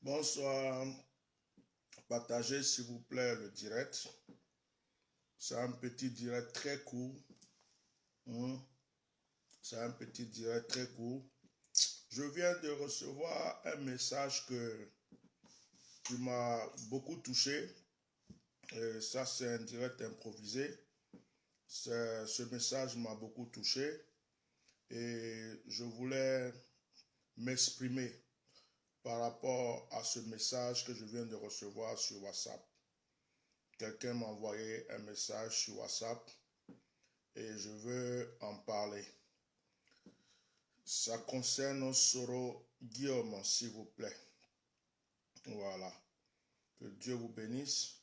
Bonsoir, partagez s'il vous plaît le direct. C'est un petit direct très court. C'est un petit direct très court. Je viens de recevoir un message qui m'a beaucoup touché. Et ça, c'est un direct improvisé. Ce message m'a beaucoup touché. Et je voulais m'exprimer par rapport à ce message que je viens de recevoir sur WhatsApp. Quelqu'un m'a envoyé un message sur WhatsApp et je veux en parler. Ça concerne Soro Guillaume, s'il vous plaît. Voilà. Que Dieu vous bénisse.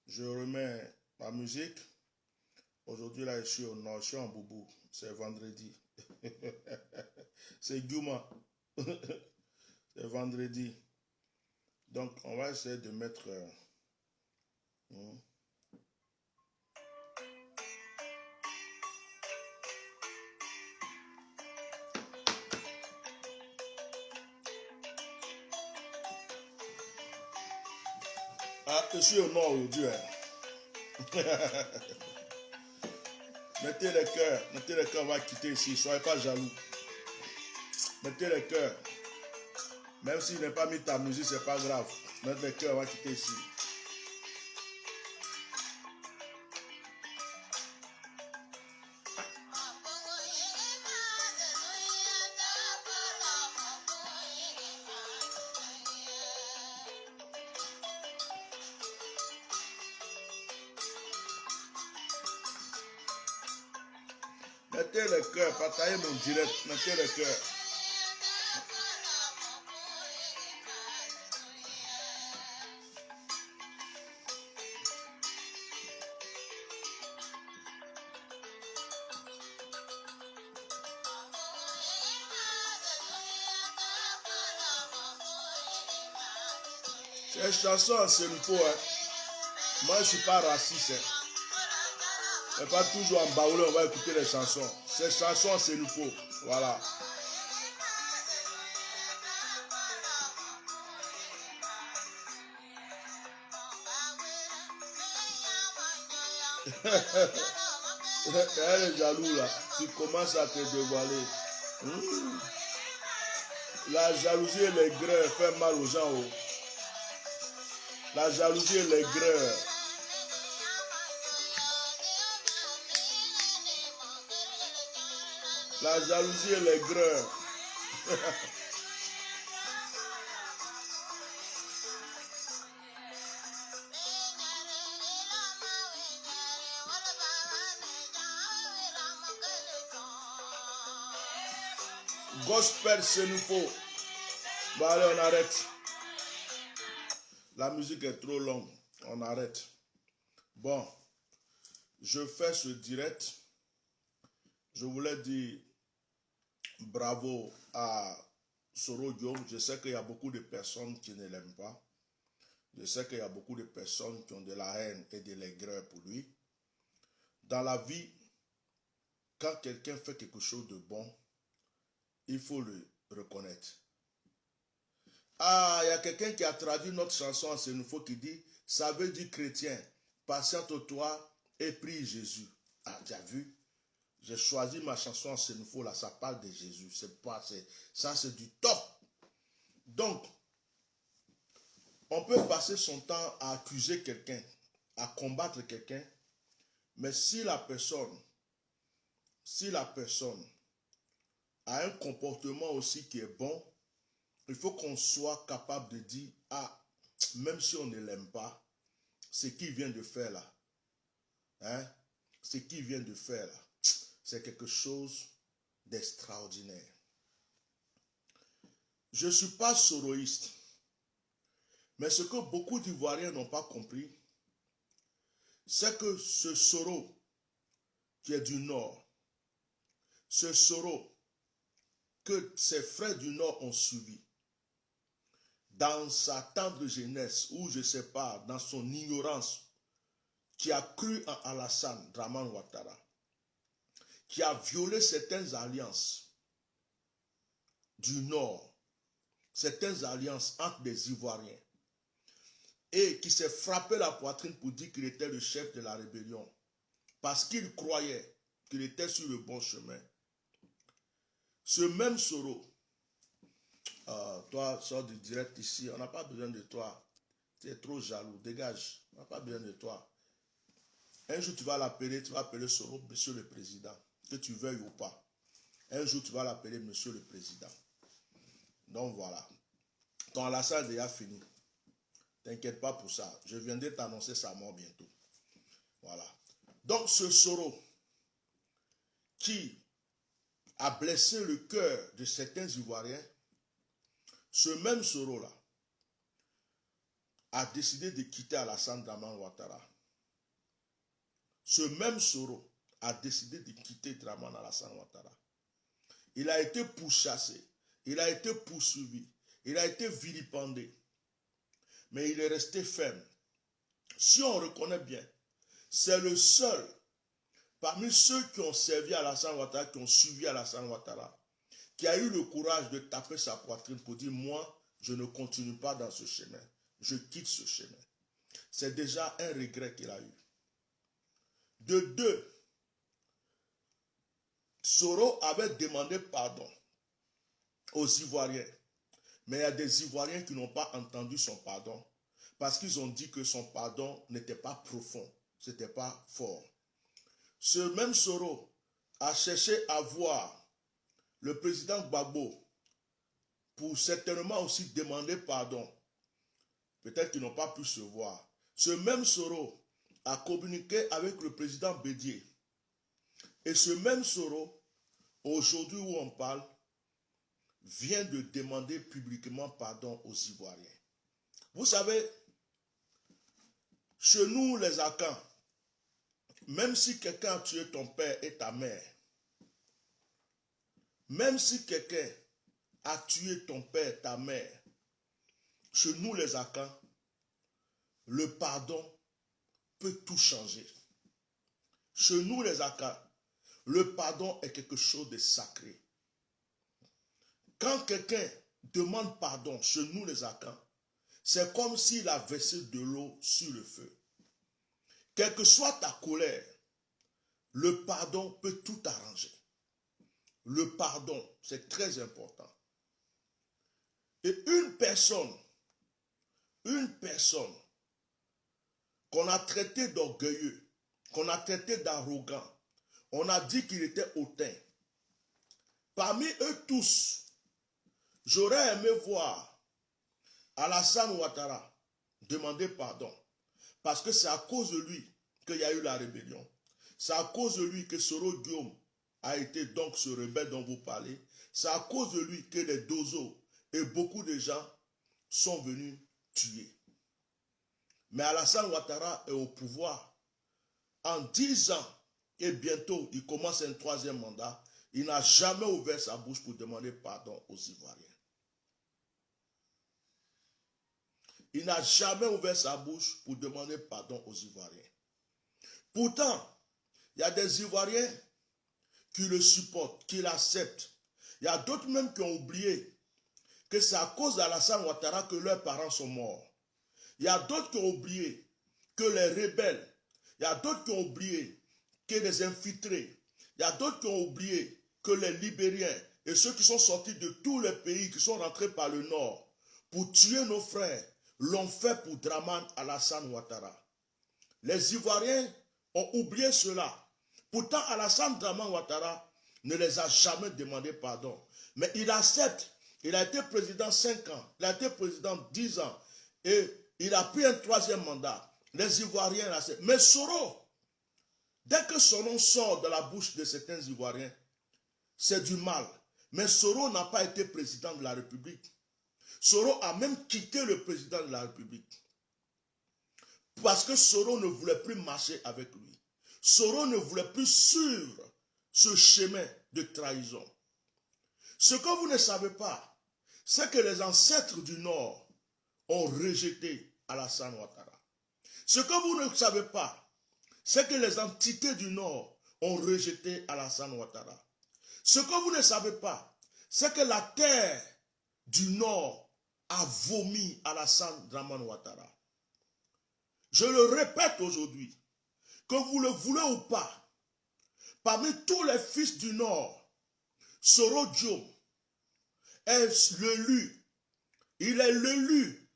Je remets ma musique. Aujourd'hui, là, je suis au nord, je suis en boubou. C'est vendredi. C'est Guillaume. C'est vendredi. Donc, on va essayer de mettre... Ah, je suis au nord aujourd'hui. Mettez les cœurs, on va quitter ici. Soyez pas jaloux. Mettez les cœurs. Même s'il n'est pas mis ta musique, c'est pas grave. Mettez les cœurs, on va quitter ici. Mettez les cœurs, partagez mon direct, mettez les cœurs. Ces chansons, c'est une faux. Moi, je ne suis pas raciste. Mais pas toujours en baoulé, on va écouter les chansons. Ces chansons, c'est une faux. Voilà. Elle est jaloux là. Tu commences à te dévoiler. La jalousie et l'aigreur fait mal aux gens. Oh. La jalousie et l'aigreur. La jalousie et l'aigreur. Gospel, c'est nous faut. Bon, allez, on arrête. La musique est trop longue. On arrête. Bon, je fais ce direct. Je voulais dire bravo à Soro Guillaume. Je sais qu'il y a beaucoup de personnes qui ne l'aiment pas. Je sais qu'il y a beaucoup de personnes qui ont de la haine et de l'aigreur pour lui. dans la vie, quand quelqu'un fait quelque chose de bon, il faut le reconnaître. Ah, il y a quelqu'un qui a traduit notre chanson en sénoufo qui dit, ça veut dire chrétien, patiente-toi et prie Jésus. Ah, tu as vu? J'ai choisi ma chanson en sénoufo, là, ça parle de Jésus. Ça, c'est du top. Donc, on peut passer son temps à accuser quelqu'un, à combattre quelqu'un, mais si la personne a un comportement aussi qui est bon, il faut qu'on soit capable de dire, ah, même si on ne l'aime pas, ce qu'il vient de faire là, hein, ce qu'il vient de faire là, c'est quelque chose d'extraordinaire. Je ne suis pas soroïste, mais ce que beaucoup d'Ivoiriens n'ont pas compris, c'est que ce Soro qui est du Nord, ce Soro que ses frères du Nord ont suivi, dans sa tendre jeunesse, ou je ne sais pas, dans son ignorance, qui a cru en Alassane Dramane Ouattara, qui a violé certaines alliances du Nord, certaines alliances entre des Ivoiriens, et qui s'est frappé la poitrine pour dire qu'il était le chef de la rébellion, parce qu'il croyait qu'il était sur le bon chemin. Ce même Soro, toi, sors du direct ici, on n'a pas besoin de toi. Tu es trop jaloux, dégage. On n'a pas besoin de toi. Un jour, tu vas l'appeler, Soro, monsieur le président, que tu veuilles ou pas. Un jour, tu vas l'appeler monsieur le président. Donc voilà. Ton Alassane est déjà fini. T'inquiète pas pour ça. Je viendrai t'annoncer sa mort bientôt. Voilà. Donc ce Soro qui a blessé le cœur de certains Ivoiriens, ce même Soro-là a décidé de quitter Alassane Dramane Ouattara. Ce même Soro a décidé de quitter Dramane Alassane Ouattara. Il a été pourchassé, il a été poursuivi, il a été vilipendé. Mais il est resté ferme. Si on reconnaît bien, c'est le seul parmi ceux qui ont servi Alassane Ouattara, qui ont suivi Alassane Ouattara, qui a eu le courage de taper sa poitrine pour dire, moi, je ne continue pas dans ce chemin. Je quitte ce chemin. C'est déjà un regret qu'il a eu. De deux, Soro avait demandé pardon aux Ivoiriens. Mais il y a des Ivoiriens qui n'ont pas entendu son pardon parce qu'ils ont dit que son pardon n'était pas profond, ce n'était pas fort. Ce même Soro a cherché à voir le président Gbagbo pour certainement aussi demander pardon. Peut-être qu'ils n'ont pas pu se voir. Ce même Soro a communiqué avec le président Bédié. Et ce même Soro, aujourd'hui où on parle, vient de demander publiquement pardon aux Ivoiriens. Vous savez, chez nous les Akans, même si quelqu'un a tué ton père et ta mère, même si quelqu'un a tué ton père, ta mère, chez nous les Akans, le pardon peut tout changer. Chez nous les Akans, le pardon est quelque chose de sacré. Quand quelqu'un demande pardon chez nous les Akans, c'est comme s'il a versé de l'eau sur le feu. Quelle que soit ta colère, le pardon peut tout arranger. Le pardon, c'est très important. Et une personne qu'on a traité d'orgueilleux, qu'on a traité d'arrogant, on a dit qu'il était hautain. Parmi eux tous, j'aurais aimé voir Alassane Ouattara demander pardon. Parce que c'est à cause de lui qu'il y a eu la rébellion. C'est à cause de lui que Soro Guillaume a été donc ce rebelle dont vous parlez. C'est à cause de lui que les Dozo et beaucoup de gens sont venus tuer. Mais Alassane Ouattara est au pouvoir. En 10 ans, et bientôt il commence un 3e mandat, il n'a jamais ouvert sa bouche pour demander pardon aux Ivoiriens. Il n'a jamais ouvert sa bouche pour demander pardon aux Ivoiriens. Pourtant, Il y a des Ivoiriens qui le supportent, qui l'acceptent. Il y a d'autres même qui ont oublié que c'est à cause d'Alassane Ouattara que leurs parents sont morts. Il y a d'autres qui ont oublié que les rebelles, il y a d'autres qui ont oublié que les infiltrés, il y a d'autres qui ont oublié que les Libériens et ceux qui sont sortis de tous les pays, qui sont rentrés par le nord pour tuer nos frères, l'ont fait pour Dramane Alassane Ouattara. Les Ivoiriens ont oublié cela. Pourtant, Alassane Dramane Ouattara ne les a jamais demandé pardon. Mais il accepte. Il a été président 5 ans. Il a été président 10 ans. Et il a pris un 3e mandat. Les Ivoiriens l'acceptent. Mais Soro, dès que son nom sort de la bouche de certains Ivoiriens, c'est du mal. Mais Soro n'a pas été président de la République. Soro a même quitté le président de la République. Parce que Soro ne voulait plus marcher avec lui. Soro ne voulait plus suivre ce chemin de trahison. Ce que vous ne savez pas, c'est que les ancêtres du Nord ont rejeté Alassane Ouattara. Ce que vous ne savez pas, c'est que les entités du Nord ont rejeté Alassane Ouattara. Ce que vous ne savez pas, c'est que la terre du Nord a vomi Alassane Dramane Ouattara. Je le répète aujourd'hui, que vous le voulez ou pas, parmi tous les fils du Nord, Soro Diom est l'élu. Il est l'élu.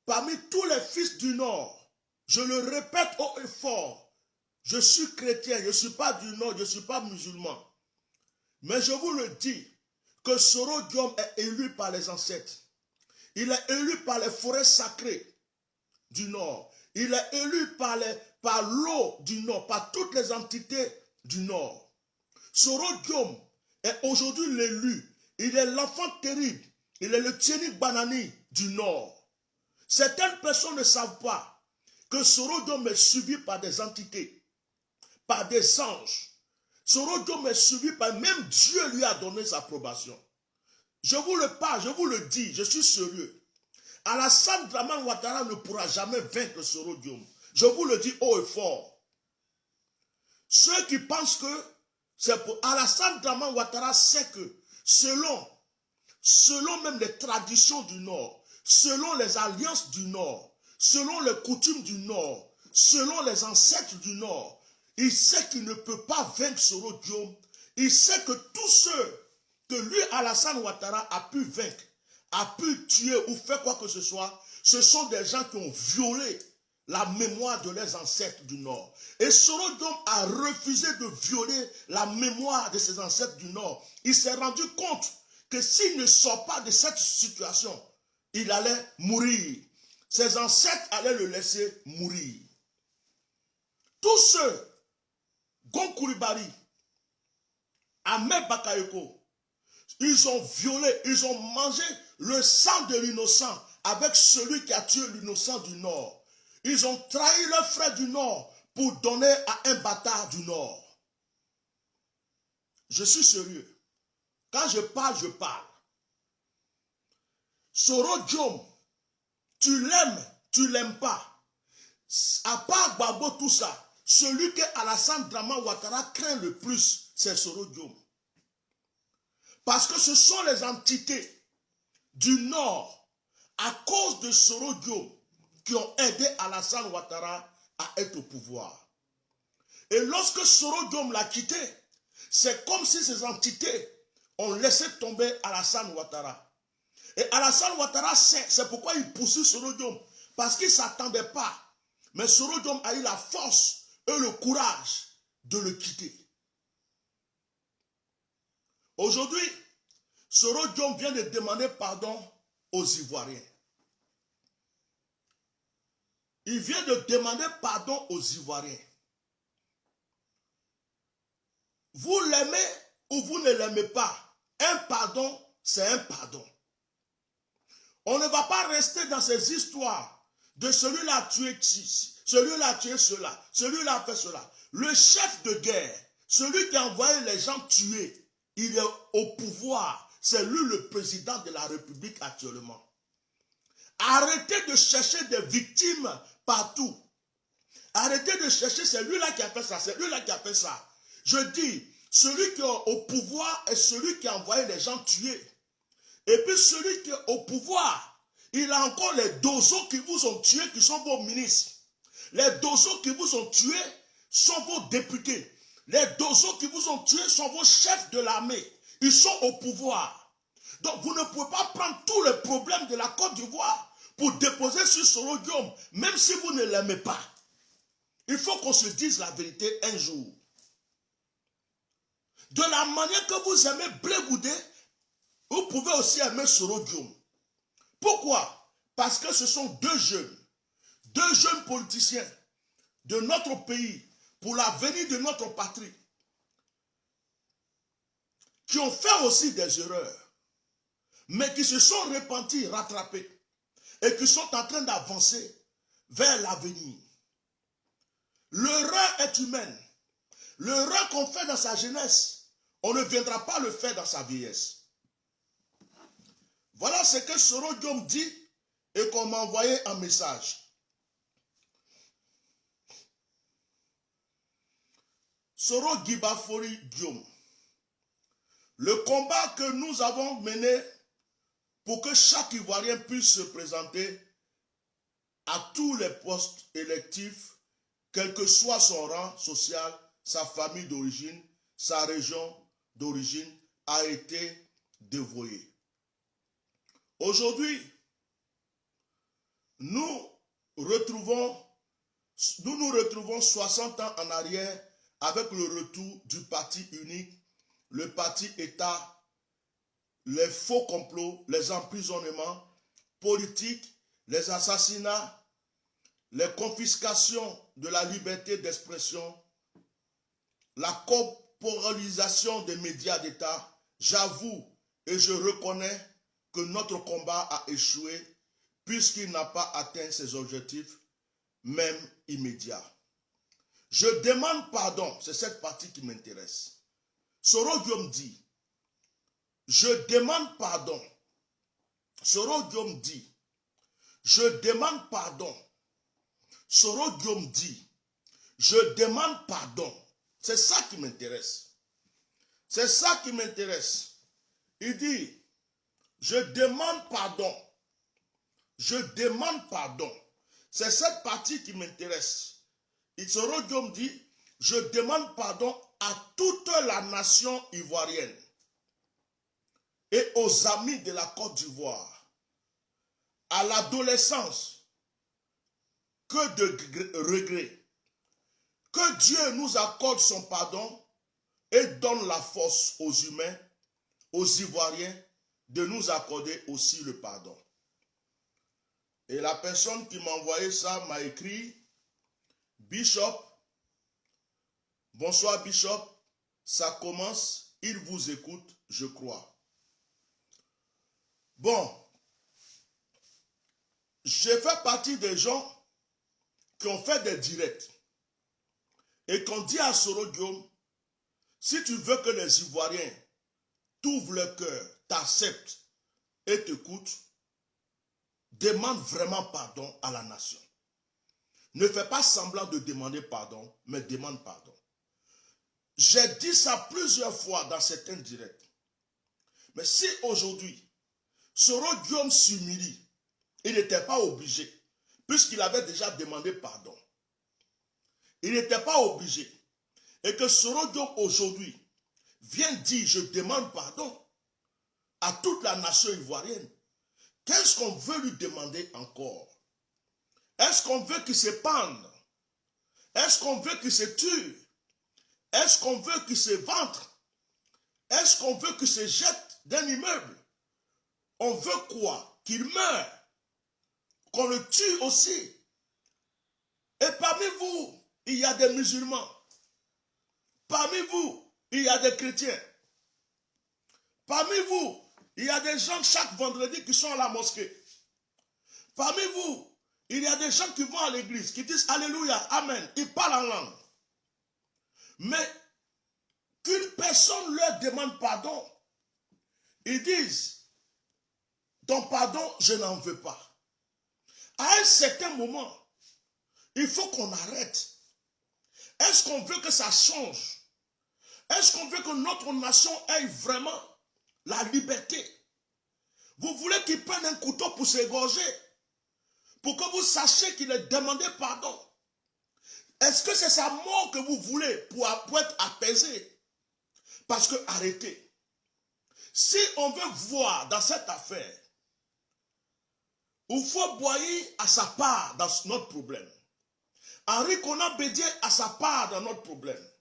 Parmi tous les fils du Nord, je le répète haut et fort, je suis chrétien, je ne suis pas du Nord, je ne suis pas musulman. Mais je vous le dis, que Soro Diom est élu par les ancêtres. Il est élu par les forêts sacrées du Nord. Il est élu par l'eau du Nord, par toutes les entités du Nord. Soro Diom est aujourd'hui l'élu. Il est l'enfant terrible. Il est le Tieni Banani du Nord. Certaines personnes ne savent pas que Soro Diom est suivi par des entités, par des anges. Soro Diom est suivi par... Même Dieu lui a donné sa approbation. Je vous le parle, je vous le dis, je suis sérieux. Alassane Dramane Ouattara ne pourra jamais vaincre Soro Diom. Je vous le dis haut et fort. Ceux qui pensent que c'est pour... Alassane Dramane Ouattara sait que selon même les traditions du Nord, selon les alliances du Nord, selon les coutumes du Nord, selon les ancêtres du Nord, il sait qu'il ne peut pas vaincre Soro Diom. Il sait que tous ceux que lui, Alassane Ouattara, a pu vaincre, a pu tuer ou faire quoi que ce soit, ce sont des gens qui ont violé la mémoire de leurs ancêtres du Nord. Et Soro Diom a refusé de violer la mémoire de ses ancêtres du Nord. Il s'est rendu compte que s'il ne sort pas de cette situation, il allait mourir. Ses ancêtres allaient le laisser mourir. Tous ceux, Gon Coulibaly, Ahmed Bakayoko, ils ont violé, ils ont mangé le sang de l'innocent avec celui qui a tué l'innocent du Nord. Ils ont trahi leur frère du Nord pour donner à un bâtard du Nord. Je suis sérieux. Quand je parle, je parle. Soro Diom, tu l'aimes, tu l'aimes pas. À part Gbagbo tout ça, celui que Alassane Dramane Ouattara craint le plus, c'est Soro Diom. Parce que ce sont les entités du Nord, à cause de Soro Diom, qui ont aidé Alassane Ouattara à être au pouvoir. Et lorsque Soro Diom l'a quitté, c'est comme si ces entités ont laissé tomber Alassane Ouattara. Et Alassane Ouattara sait, c'est pourquoi il poursuit Soro Diom, parce qu'il ne s'attendait pas. Mais Soro Diom a eu la force et le courage de le quitter. Aujourd'hui, Soro Diom vient de demander pardon aux Ivoiriens. Il vient de demander pardon aux Ivoiriens. Vous l'aimez ou vous ne l'aimez pas, un pardon, c'est un pardon. On ne va pas rester dans ces histoires de celui-là a tué celui-là a tué cela, celui-là a fait cela. Le chef de guerre, celui qui a envoyé les gens tuer, il est au pouvoir. C'est lui le président de la République actuellement. Arrêtez de chercher des victimes partout. Arrêtez de chercher, c'est lui-là qui a fait ça, c'est lui-là qui a fait ça. Je dis, celui qui est au pouvoir est celui qui a envoyé les gens tuer. Et puis celui qui est au pouvoir, il a encore les dozos qui vous ont tués, qui sont vos ministres. Les dozos qui vous ont tués sont vos députés. Les dozos qui vous ont tués sont vos chefs de l'armée. Ils sont au pouvoir. Donc vous ne pouvez pas prendre tous les problèmes de la Côte d'Ivoire pour déposer sur Soro Guillaume, même si vous ne l'aimez pas. Il faut qu'on se dise la vérité un jour. De la manière que vous aimez Blé Goudé, vous pouvez aussi aimer Soro Guillaume. Pourquoi? Parce que ce sont deux jeunes politiciens de notre pays, pour l'avenir de notre patrie, qui ont fait aussi des erreurs, mais qui se sont repentis, rattrapés, et qui sont en train d'avancer vers l'avenir. L'erreur est humaine. L'erreur qu'on fait dans sa jeunesse, on ne viendra pas le faire dans sa vieillesse. Voilà ce que Soro Guillaume dit et qu'on m'a envoyé un message. Soro Gibafori Guillaume, le combat que nous avons mené pour que chaque Ivoirien puisse se présenter à tous les postes électifs, quel que soit son rang social, sa famille d'origine, sa région d'origine, a été dévoyé. Aujourd'hui, nous nous retrouvons 60 ans en arrière avec le retour du parti unique, le parti État, les faux complots, les emprisonnements politiques, les assassinats, les confiscations de la liberté d'expression, la corporalisation des médias d'État. J'avoue et je reconnais que notre combat a échoué puisqu'il n'a pas atteint ses objectifs, même immédiats. Je demande pardon, c'est cette partie qui m'intéresse. Soro Guillaume dit, je demande pardon. Soro Guillaume dit, je demande pardon. Soro Guillaume dit, je demande pardon. C'est ça qui m'intéresse. C'est ça qui m'intéresse. Il dit, je demande pardon. Je demande pardon. C'est cette partie qui m'intéresse. Soro Guillaume dit, je demande pardon à toute la nation ivoirienne et aux amis de la Côte d'Ivoire, à l'adolescence, que de regrets. Que Dieu nous accorde son pardon et donne la force aux humains, aux Ivoiriens, de nous accorder aussi le pardon. Et la personne qui m'a envoyé ça m'a écrit, Bishop, bonsoir Bishop, ça commence, il vous écoute, je crois. Bon, j'ai fait partie des gens qui ont fait des directs et qu'on dit à Soro Guillaume, si tu veux que les Ivoiriens t'ouvrent le cœur, t'acceptent et t'écoutent, demande vraiment pardon à la nation. Ne fais pas semblant de demander pardon, mais demande pardon. J'ai dit ça plusieurs fois dans certains directs. Mais si aujourd'hui, Soro Guillaume s'humilie, il n'était pas obligé, puisqu'il avait déjà demandé pardon. Il n'était pas obligé. Et que Soro Guillaume aujourd'hui vient dire, je demande pardon à toute la nation ivoirienne. Qu'est-ce qu'on veut lui demander encore? Est-ce qu'on veut qu'il se pende? Est-ce qu'on veut qu'il se tue? Est-ce qu'on veut qu'il se ventre? Est-ce qu'on veut qu'il se jette d'un immeuble? On veut quoi? Qu'il meure? Qu'on le tue aussi? Et parmi vous, il y a des musulmans. Parmi vous, il y a des chrétiens. Parmi vous, il y a des gens chaque vendredi qui sont à la mosquée. Parmi vous, il y a des gens qui vont à l'église, qui disent Alléluia, Amen. Ils parlent en langue. Mais qu'une personne leur demande pardon, ils disent, ton pardon, je n'en veux pas. À un certain moment, Il faut qu'on arrête. Est-ce qu'on veut que ça change? Est-ce qu'on veut que notre nation ait vraiment la liberté? Vous voulez qu'il prenne un couteau pour s'égorger? Pour que vous sachiez qu'il est demandé pardon. Est-ce que c'est sa mort que vous voulez pour être apaisé? Parce que arrêtez. Si on veut voir dans cette affaire, il faut Boahi à sa part dans notre problème. Henri Konan Bédié à sa part dans notre problème.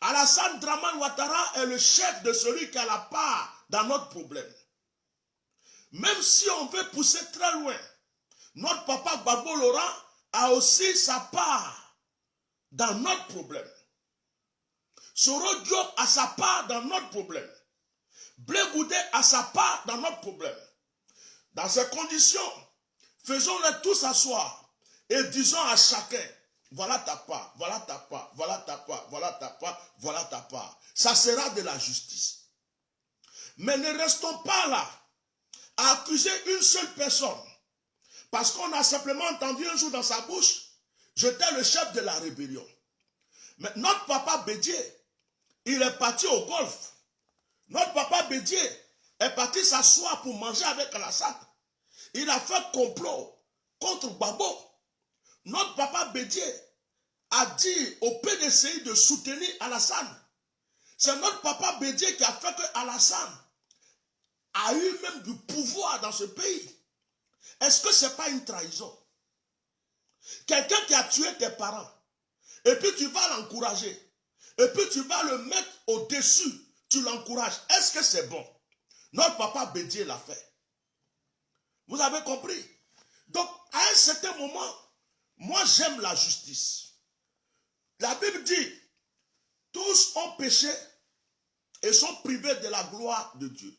Alassane Dramane Ouattara est le chef de celui qui a la part dans notre problème. Même si on veut pousser très loin, notre papa Gbagbo Laurent a aussi sa part dans notre problème. Soro Diop a sa part dans notre problème. Blé Goudé a sa part dans notre problème. Dans ces conditions, faisons-les tous asseoir et disons à chacun, voilà ta part, voilà ta part, voilà ta part, voilà ta part, voilà ta part. Ça sera de la justice. Mais ne restons pas là à accuser une seule personne. Parce qu'on a simplement entendu un jour dans sa bouche, j'étais le chef de la rébellion. Mais notre papa Bédié, il est parti au golf. Notre papa Bédié est parti s'asseoir pour manger avec Alassane. Il a fait complot contre Gbagbo. Notre papa Bédié a dit au PDCI de soutenir Alassane. C'est notre papa Bédié qui a fait que Alassane a eu même du pouvoir dans ce pays. Est-ce que ce n'est pas une trahison? Quelqu'un qui a tué tes parents, et puis tu vas l'encourager, et puis tu vas le mettre au-dessus, tu l'encourages. Est-ce que c'est bon? Notre papa Bédié l'a fait. Vous avez compris? Donc, à un certain moment, moi j'aime la justice. La Bible dit, tous ont péché et sont privés de la gloire de Dieu.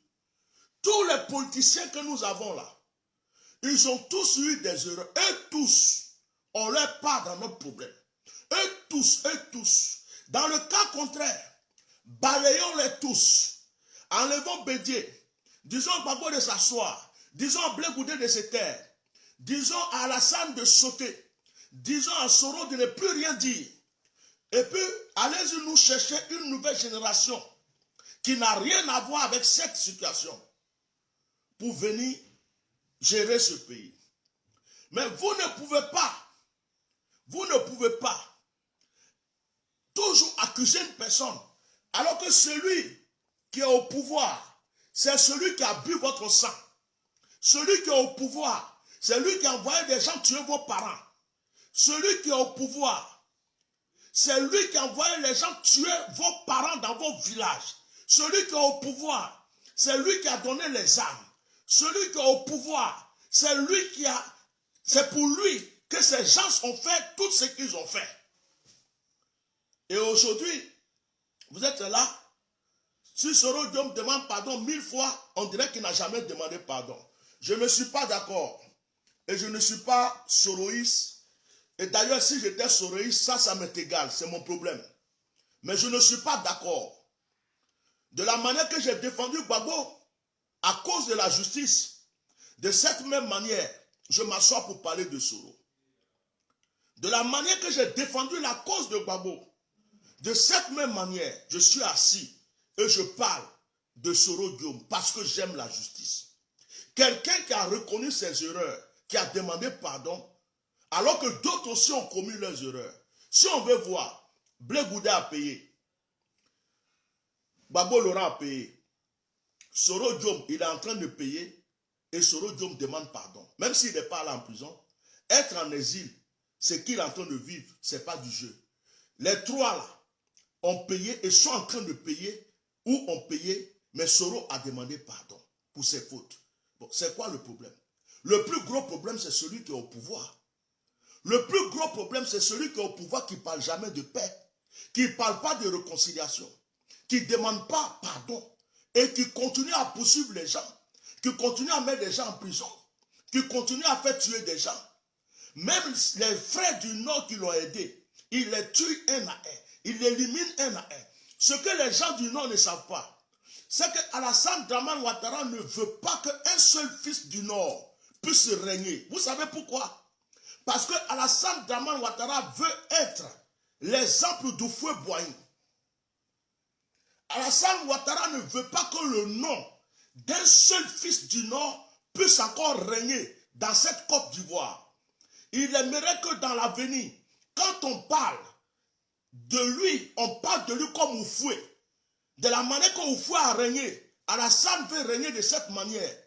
Tous les politiciens que nous avons là, ils ont tous eu des erreurs. Eux tous ont leur part dans notre problème. Eux tous. Dans le cas contraire, balayons-les tous. Enlevons Bédié. Disons à Gbagbo de s'asseoir. Disons à Blé Goudé de se taire. Disons à Alassane de sauter. Disons à Soro de ne plus rien dire. Et puis, allez-y nous chercher une nouvelle génération qui n'a rien à voir avec cette situation pour venir gérer ce pays. Mais vous ne pouvez pas toujours accuser une personne alors que celui qui est au pouvoir, c'est celui qui a bu votre sang. Celui qui est au pouvoir, c'est lui qui a envoyé des gens tuer vos parents. Celui qui est au pouvoir, c'est lui qui a envoyé les gens tuer vos parents dans vos villages. Celui qui est au pouvoir, c'est lui qui a donné les armes. Celui qui est au pouvoir, c'est pour lui que ces gens ont fait tout ce qu'ils ont fait. Et aujourd'hui, vous êtes là, si Soro Diom demande pardon 1000 fois, on dirait qu'il n'a jamais demandé pardon. Je ne suis pas d'accord. Et je ne suis pas soroïste. Et d'ailleurs, si j'étais soroïste, ça m'est égal, c'est mon problème. Mais je ne suis pas d'accord. De la manière que j'ai défendu Gbagbo, à cause de la justice, de cette même manière, je m'assois pour parler de Soro. De la manière que j'ai défendu la cause de Gbagbo, de cette même manière, je suis assis et je parle de Soro Diom parce que j'aime la justice. Quelqu'un qui a reconnu ses erreurs, qui a demandé pardon, alors que d'autres aussi ont commis leurs erreurs. Si on veut voir, Blé Goudé a payé, Gbagbo Laurent a payé, Soro Diom, il est en train de payer et Soro Diom demande pardon. Même s'il n'est pas là en prison, être en exil, ce qu'il est en train de vivre, ce n'est pas du jeu. Les trois là ont payé et sont en train de payer ou ont payé, mais Soro a demandé pardon pour ses fautes. Bon, c'est quoi le problème? Le plus gros problème, c'est celui qui est au pouvoir. Le plus gros problème, c'est celui qui est au pouvoir qui ne parle jamais de paix, qui ne parle pas de réconciliation, qui ne demande pas pardon et qui continue à poursuivre les gens, qui continue à mettre des gens en prison, qui continue à faire tuer des gens. Même les frères du Nord qui l'ont aidé, il les tue un à un, il les élimine un à un. Ce que les gens du Nord ne savent pas, c'est que Alassane Dramane Ouattara ne veut pas qu'un seul fils du Nord puisse régner. Vous savez pourquoi? Parce que Alassane Dramane Ouattara veut être l'exemple du feu Boigny. Alassane Ouattara ne veut pas que le nom d'un seul fils du Nord puisse encore régner dans cette Côte d'Ivoire. Il aimerait que dans l'avenir, quand on parle de lui, on parle de lui comme Oufoué. De la manière que Oufoué a régné, Alassane veut régner de cette manière.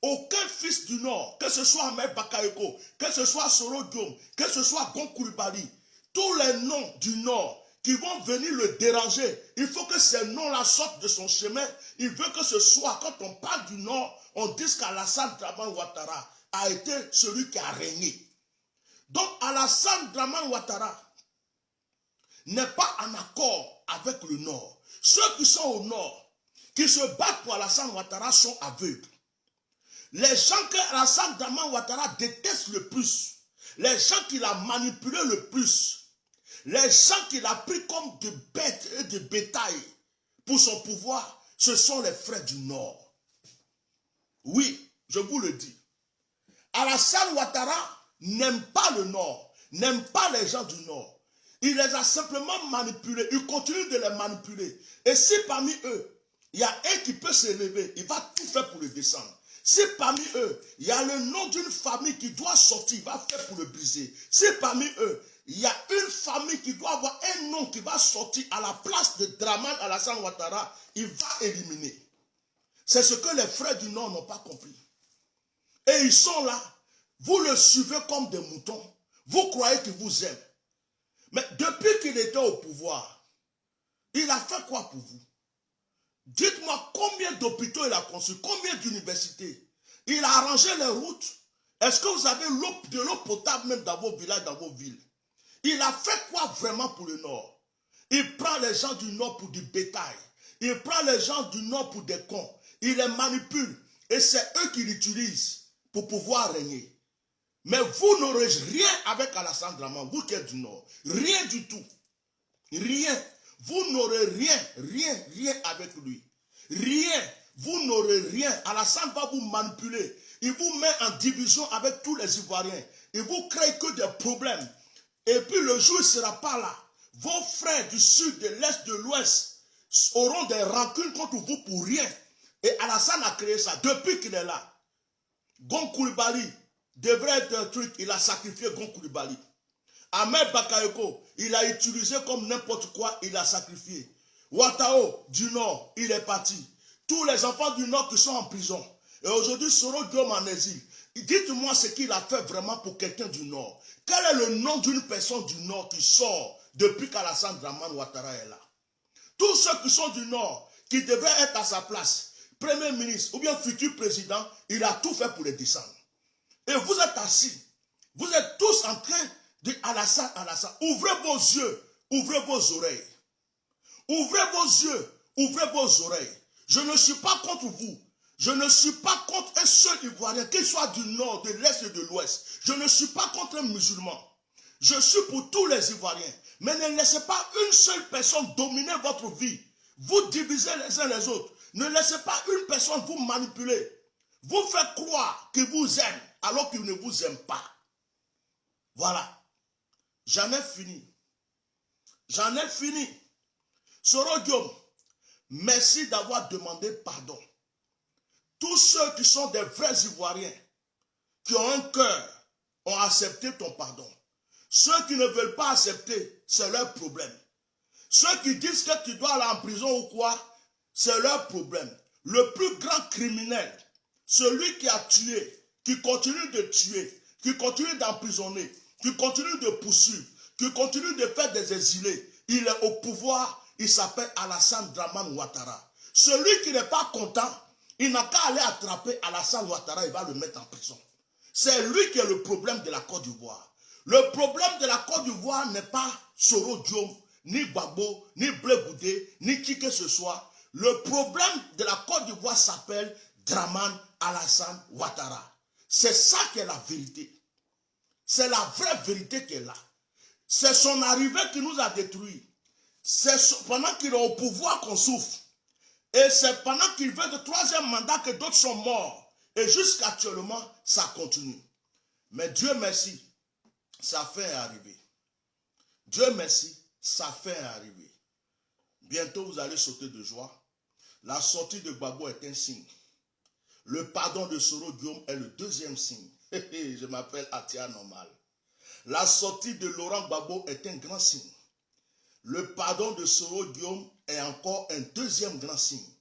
Aucun fils du Nord, que ce soit Ahmed Bakayoko, que ce soit Soro Diom, que ce soit Gon Coulibaly, tous les noms du Nord qui vont venir le déranger, il faut que ces noms-là sortent de son chemin. Il veut que ce soit, quand on parle du Nord, on dise qu'Alassane Dramane Ouattara a été celui qui a régné. Donc Alassane Dramane Ouattara n'est pas en accord avec le Nord. Ceux qui sont au Nord, qui se battent pour Alassane Ouattara sont aveugles. Les gens que Alassane Dramane Ouattara déteste le plus, les gens qu'il a manipulé le plus, les gens qu'il a pris comme de bêtes et de bétail pour son pouvoir, ce sont les frères du Nord. Oui, je vous le dis. Alassane Ouattara n'aime pas le Nord, n'aime pas les gens du Nord. Il les a simplement manipulés, il continue de les manipuler. Et si parmi eux, il y a un qui peut s'élever, il va tout faire pour le descendre. Si parmi eux, il y a le nom d'une famille qui doit sortir, il va faire pour le briser. Si parmi eux, il y a une famille qui doit avoir un nom qui va sortir à la place de Dramane Alassane Ouattara, il va éliminer. C'est ce que les frères du Nord n'ont pas compris. Et ils sont là, vous le suivez comme des moutons, vous croyez qu'il vous aime. Mais depuis qu'il était au pouvoir, il a fait quoi pour vous? Dites-moi combien d'hôpitaux il a construit, combien d'universités. Il a arrangé les routes. Est-ce que vous avez de l'eau potable même dans vos villages, dans vos villes? Il a fait quoi vraiment pour le Nord? Il prend les gens du Nord pour du bétail. Il prend les gens du Nord pour des cons. Il les manipule. Et c'est eux qui l'utilisent pour pouvoir régner. Mais vous n'aurez rien avec Alassane Dramane, vous qui êtes du Nord. Rien du tout. Rien. Vous n'aurez rien avec lui. Rien. Vous n'aurez rien. Alassane va vous manipuler. Il vous met en division avec tous les Ivoiriens. Il vous crée que des problèmes. Et puis le jour, il ne sera pas là. Vos frères du sud, de l'est, de l'ouest auront des rancunes contre vous pour rien. Et Alassane a créé ça depuis qu'il est là. Gon Coulibaly devrait être un truc. Il a sacrifié Gon Coulibaly. Ahmed Bakayoko, il a utilisé comme n'importe quoi, il a sacrifié. Ouattao, du Nord, il est parti. Tous les enfants du Nord qui sont en prison. Et aujourd'hui, Soro Diom en exil. Dites-moi ce qu'il a fait vraiment pour quelqu'un du Nord. Quel est le nom d'une personne du Nord qui sort depuis qu'Alassane Dramane Ouattara est là? Tous ceux qui sont du Nord, qui devraient être à sa place, Premier ministre ou bien futur président, il a tout fait pour les descendre. Et vous êtes assis. Vous êtes tous en train de Alassane. Ouvrez vos yeux, ouvrez vos oreilles. Ouvrez vos yeux, ouvrez vos oreilles. Je ne suis pas contre vous. Je ne suis pas contre un seul Ivoirien, qu'il soit du Nord, de l'Est et de l'Ouest. Je ne suis pas contre un musulman. Je suis pour tous les Ivoiriens. Mais ne laissez pas une seule personne dominer votre vie. Vous divisez les uns les autres. Ne laissez pas une personne vous manipuler. Vous faire croire qu'il vous aime alors qu'il ne vous aime pas. Voilà. J'en ai fini. J'en ai fini. Soro Diom, merci d'avoir demandé pardon. Tous ceux qui sont des vrais Ivoiriens, qui ont un cœur, ont accepté ton pardon. Ceux qui ne veulent pas accepter, c'est leur problème. Ceux qui disent que tu dois aller en prison ou quoi, c'est leur problème. Le plus grand criminel, celui qui a tué, qui continue de tuer, qui continue d'emprisonner, qui continue de poursuivre, qui continue de faire des exilés, il est au pouvoir, il s'appelle Alassane Dramane Ouattara. Celui qui n'est pas content, il n'a qu'à aller attraper Alassane Ouattara, il va le mettre en prison. C'est lui qui est le problème de la Côte d'Ivoire. Le problème de la Côte d'Ivoire n'est pas Soro Diom, ni Gbagbo, ni Blé Goudé, ni qui que ce soit. Le problème de la Côte d'Ivoire s'appelle Dramane Alassane Ouattara. C'est ça qui est la vérité. C'est la vraie vérité qui est là. C'est son arrivée qui nous a détruits. C'est pendant qu'il est au pouvoir qu'on souffre. Et c'est pendant qu'il veut le troisième mandat que d'autres sont morts. Et jusqu'actuellement, ça continue. Mais Dieu merci. sa fin est arrivée. Dieu merci, sa fin est arrivée. Bientôt, vous allez sauter de joie. La sortie de Gbagbo est un signe. Le pardon de Soro Guillaume est le deuxième signe. Je m'appelle Atia Normal. La sortie de Laurent Gbagbo est un grand signe. Le pardon de Soro Guillaume est encore un deuxième grand signe.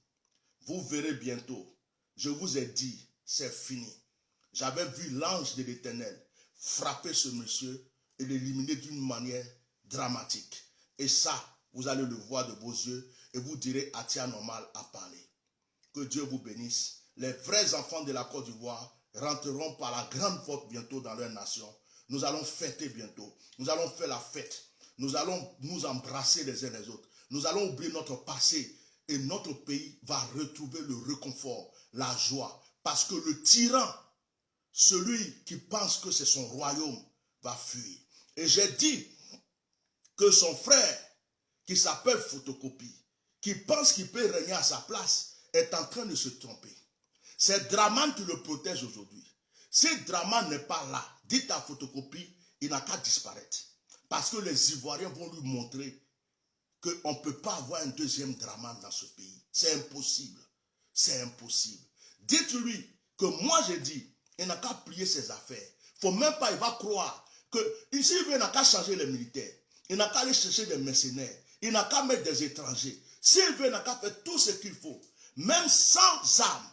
Vous verrez bientôt. Je vous ai dit, c'est fini. J'avais vu l'ange de l'Éternel frapper ce monsieur et l'éliminer d'une manière dramatique. Et ça, vous allez le voir de vos yeux et vous direz Atia Normal a parlé. Que Dieu vous bénisse. Les vrais enfants de la Côte d'Ivoire rentreront par la grande porte bientôt dans leur nation. Nous allons fêter bientôt. Nous allons faire la fête. Nous allons nous embrasser les uns les autres. Nous allons oublier notre passé et notre pays va retrouver le réconfort, la joie. Parce que le tyran, celui qui pense que c'est son royaume, va fuir. Et j'ai dit que son frère, qui s'appelle Photocopie, qui pense qu'il peut régner à sa place, est en train de se tromper. C'est Draman qui le protège aujourd'hui. Si Draman n'est pas là, dites à Photocopie, il n'a qu'à disparaître. Parce que les Ivoiriens vont lui montrer qu'on ne peut pas avoir un deuxième Draman dans ce pays. C'est impossible. C'est impossible. Dites-lui que moi j'ai dit, il n'a qu'à plier ses affaires. Il ne faut même pas, il va croire que ici il n'a qu'à changer les militaires. Il n'a qu'à aller chercher des mercenaires. Il n'a qu'à mettre des étrangers. S'il veut, il n'a qu'à faire tout ce qu'il faut. Même sans armes,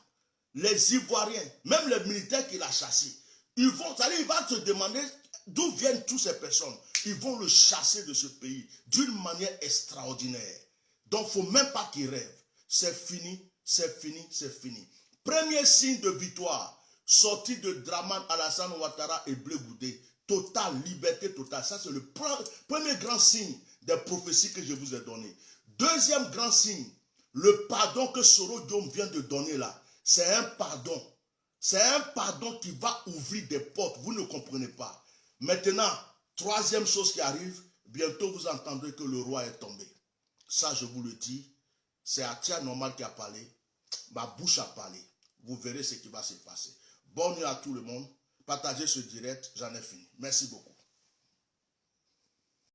les Ivoiriens, même les militaires qu'il a chassés, il va se demander d'où viennent toutes ces personnes. Ils vont le chasser de ce pays d'une manière extraordinaire. Donc, il ne faut même pas qu'il rêve. C'est fini, c'est fini, c'est fini. Premier signe de victoire, sortie de Draman Alassane Ouattara et Blé Goudé. Total, liberté totale. Ça, c'est le premier grand signe des prophéties que je vous ai donné. Deuxième grand signe, le pardon que Soro Guillaume vient de donner là, c'est un pardon. C'est un pardon qui va ouvrir des portes. Vous ne comprenez pas. Maintenant, troisième chose qui arrive, bientôt vous entendrez que le roi est tombé. Ça, je vous le dis, c'est Atia Normal qui a parlé. Ma bouche a parlé. Vous verrez ce qui va se passer. Bonne nuit à tout le monde. Partagez ce direct, j'en ai fini. Merci beaucoup.